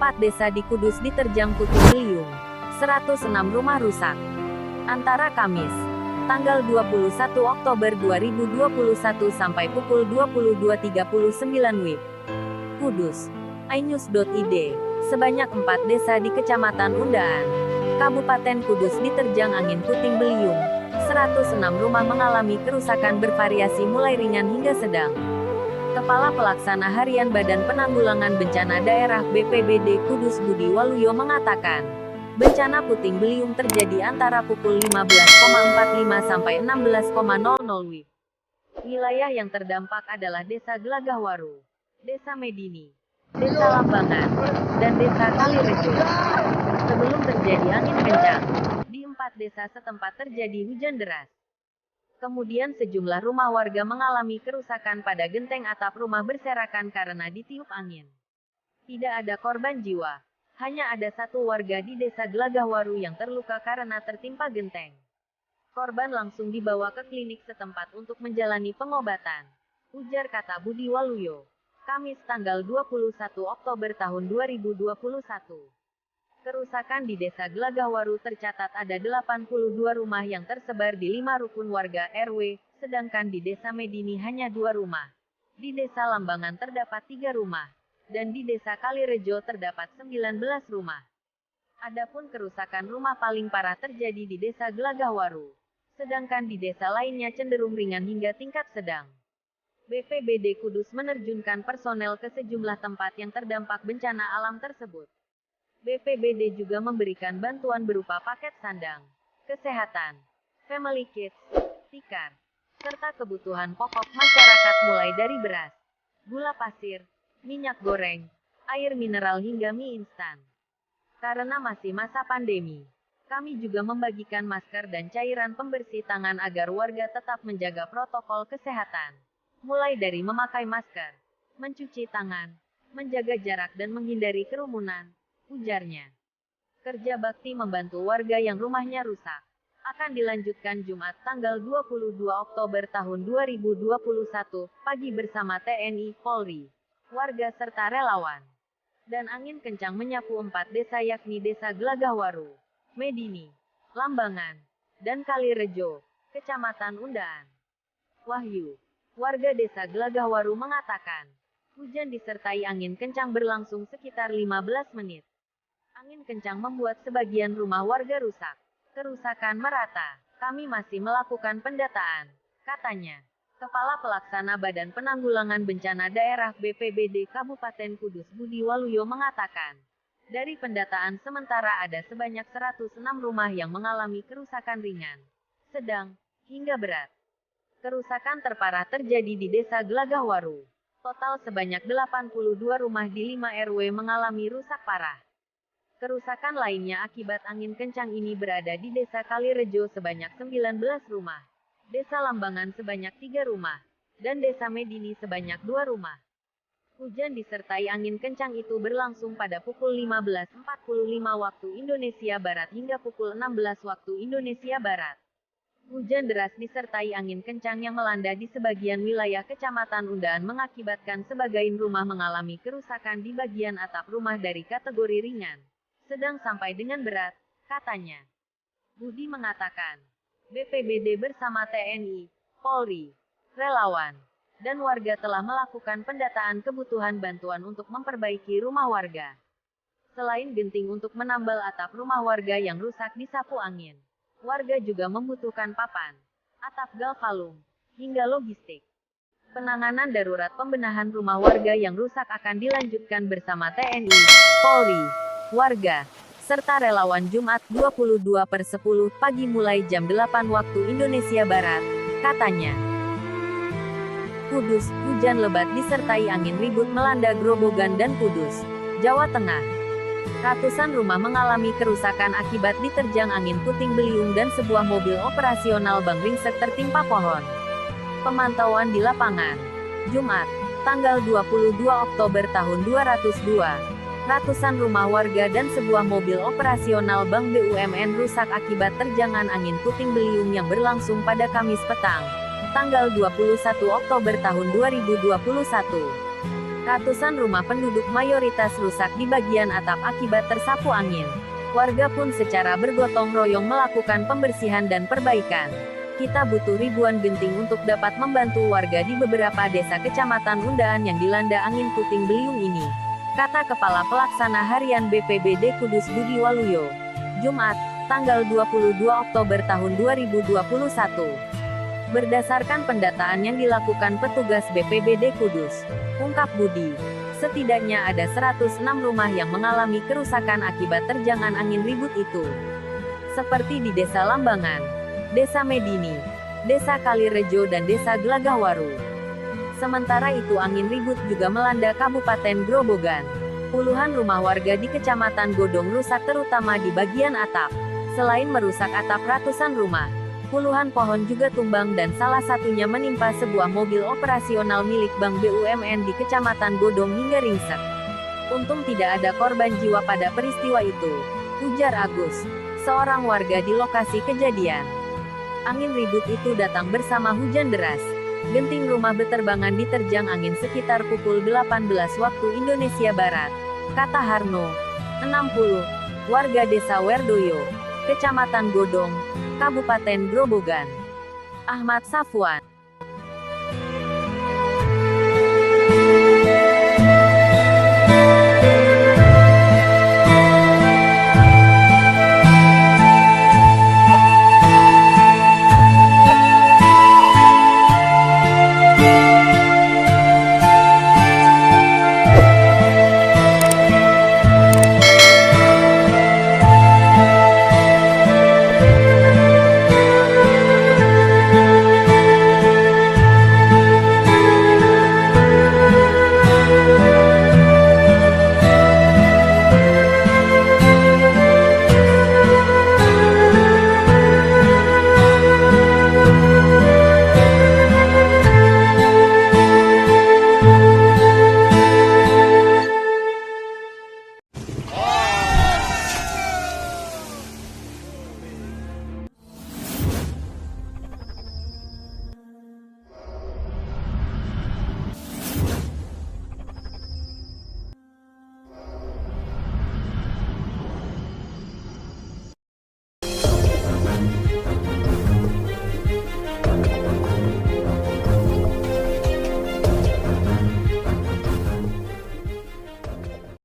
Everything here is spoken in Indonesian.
4 desa di Kudus diterjang puting beliung. 106 rumah rusak. Antara Kamis, tanggal 21 Oktober 2021 sampai pukul 22.39 WIB. Kudus. iNews.id. Sebanyak 4 desa di Kecamatan Undaan, Kabupaten Kudus diterjang angin puting beliung. 106 rumah mengalami kerusakan bervariasi mulai ringan hingga sedang. Kepala Pelaksana Harian Badan Penanggulangan Bencana Daerah BPBD Kudus Budi Waluyo mengatakan, bencana puting beliung terjadi antara pukul 15.45 sampai 16.00 WIB. Wilayah yang terdampak adalah Desa Gelagahwaru, Desa Medini, Desa Lambangan, dan Desa Kalirejo. Sebelum terjadi angin kencang, di 4 desa setempat terjadi hujan deras. Kemudian sejumlah rumah warga mengalami kerusakan pada genteng atap rumah berserakan karena ditiup angin. Tidak ada korban jiwa, hanya ada 1 warga di Desa Gelagahwaru yang terluka karena tertimpa genteng. Korban langsung dibawa ke klinik setempat untuk menjalani pengobatan, ujar kata Budi Waluyo. Kamis tanggal 21 Oktober tahun 2021. Kerusakan di Desa Gelagahwaru tercatat ada 82 rumah yang tersebar di 5 rukun warga RW, sedangkan di Desa Medini hanya 2 rumah. Di Desa Lambangan terdapat 3 rumah, dan di Desa Kalirejo terdapat 19 rumah. Adapun kerusakan rumah paling parah terjadi di Desa Gelagahwaru, sedangkan di desa lainnya cenderung ringan hingga tingkat sedang. BPBD Kudus menerjunkan personel ke sejumlah tempat yang terdampak bencana alam tersebut. BPBD juga memberikan bantuan berupa paket sandang, kesehatan, family kits, tikar, serta kebutuhan pokok masyarakat mulai dari beras, gula pasir, minyak goreng, air mineral hingga mie instan. Karena masih masa pandemi, kami juga membagikan masker dan cairan pembersih tangan agar warga tetap menjaga protokol kesehatan. Mulai dari memakai masker, mencuci tangan, menjaga jarak dan menghindari kerumunan, ujarnya. Kerja bakti membantu warga yang rumahnya rusak akan dilanjutkan Jumat tanggal 22 Oktober tahun 2021 pagi bersama TNI, Polri, warga serta relawan. Dan angin kencang menyapu 4 desa yakni Desa Gelagahwaru, Medini, Lambangan, dan Kalirejo, Kecamatan Undaan. Wahyu, warga Desa Gelagahwaru mengatakan, hujan disertai angin kencang berlangsung sekitar 15 menit. Angin kencang membuat sebagian rumah warga rusak. Kerusakan merata. Kami masih melakukan pendataan, katanya. Kepala Pelaksana Badan Penanggulangan Bencana Daerah BPBD Kabupaten Kudus Budi Waluyo mengatakan, dari pendataan sementara ada sebanyak 106 rumah yang mengalami kerusakan ringan, sedang, hingga berat. Kerusakan terparah terjadi di Desa Gelagahwaru. Total sebanyak 82 rumah di 5 RW mengalami rusak parah. Kerusakan lainnya akibat angin kencang ini berada di Desa Kalirejo sebanyak 19 rumah, Desa Lambangan sebanyak 3 rumah, dan Desa Medini sebanyak 2 rumah. Hujan disertai angin kencang itu berlangsung pada pukul 15.45 waktu Indonesia Barat hingga pukul 16 waktu Indonesia Barat. Hujan deras disertai angin kencang yang melanda di sebagian wilayah Kecamatan Undaan mengakibatkan sebagian rumah mengalami kerusakan di bagian atap rumah dari kategori ringan, sedang sampai dengan berat, katanya. Budi mengatakan, BPBD bersama TNI, Polri, relawan, dan warga telah melakukan pendataan kebutuhan bantuan untuk memperbaiki rumah warga. Selain genting untuk menambal atap rumah warga yang rusak disapu angin, warga juga membutuhkan papan, atap galvalum, hingga logistik. Penanganan darurat pembenahan rumah warga yang rusak akan dilanjutkan bersama TNI, Polri, warga, serta relawan Jumat 22/10 pagi mulai jam 8 waktu Indonesia Barat, katanya. Kudus, hujan lebat disertai angin ribut melanda Grobogan dan Kudus, Jawa Tengah. Ratusan rumah mengalami kerusakan akibat diterjang angin puting beliung dan sebuah mobil operasional bank ringsek tertimpa pohon. Pemantauan di lapangan. Jumat, tanggal 22 Oktober tahun 2002. Ratusan rumah warga dan sebuah mobil operasional Bank BUMN rusak akibat terjangan angin puting beliung yang berlangsung pada Kamis petang, tanggal 21 Oktober tahun 2021. Ratusan rumah penduduk mayoritas rusak di bagian atap akibat tersapu angin. Warga pun secara bergotong royong melakukan pembersihan dan perbaikan. Kita butuh ribuan genting untuk dapat membantu warga di beberapa desa kecamatan Undaan yang dilanda angin puting beliung ini, kata Kepala Pelaksana Harian BPBD Kudus Budi Waluyo. Jumat, tanggal 22 Oktober tahun 2021. Berdasarkan pendataan yang dilakukan petugas BPBD Kudus, ungkap Budi, setidaknya ada 106 rumah yang mengalami kerusakan akibat terjangan angin ribut itu. Seperti di Desa Lambangan, Desa Medini, Desa Kalirejo dan Desa Gelagahwaru. Sementara itu angin ribut juga melanda Kabupaten Grobogan. Puluhan rumah warga di Kecamatan Godong rusak terutama di bagian atap. Selain merusak atap ratusan rumah, puluhan pohon juga tumbang dan salah satunya menimpa sebuah mobil operasional milik Bank BUMN di Kecamatan Godong hingga ringsek. Untung tidak ada korban jiwa pada peristiwa itu, ujar Agus, seorang warga di lokasi kejadian. Angin ribut itu datang bersama hujan deras. Genting rumah beterbangan diterjang angin sekitar pukul 18 waktu Indonesia Barat, kata Harno, 60, warga Desa Werdoyo, Kecamatan Godong, Kabupaten Grobogan. Ahmad Safwan.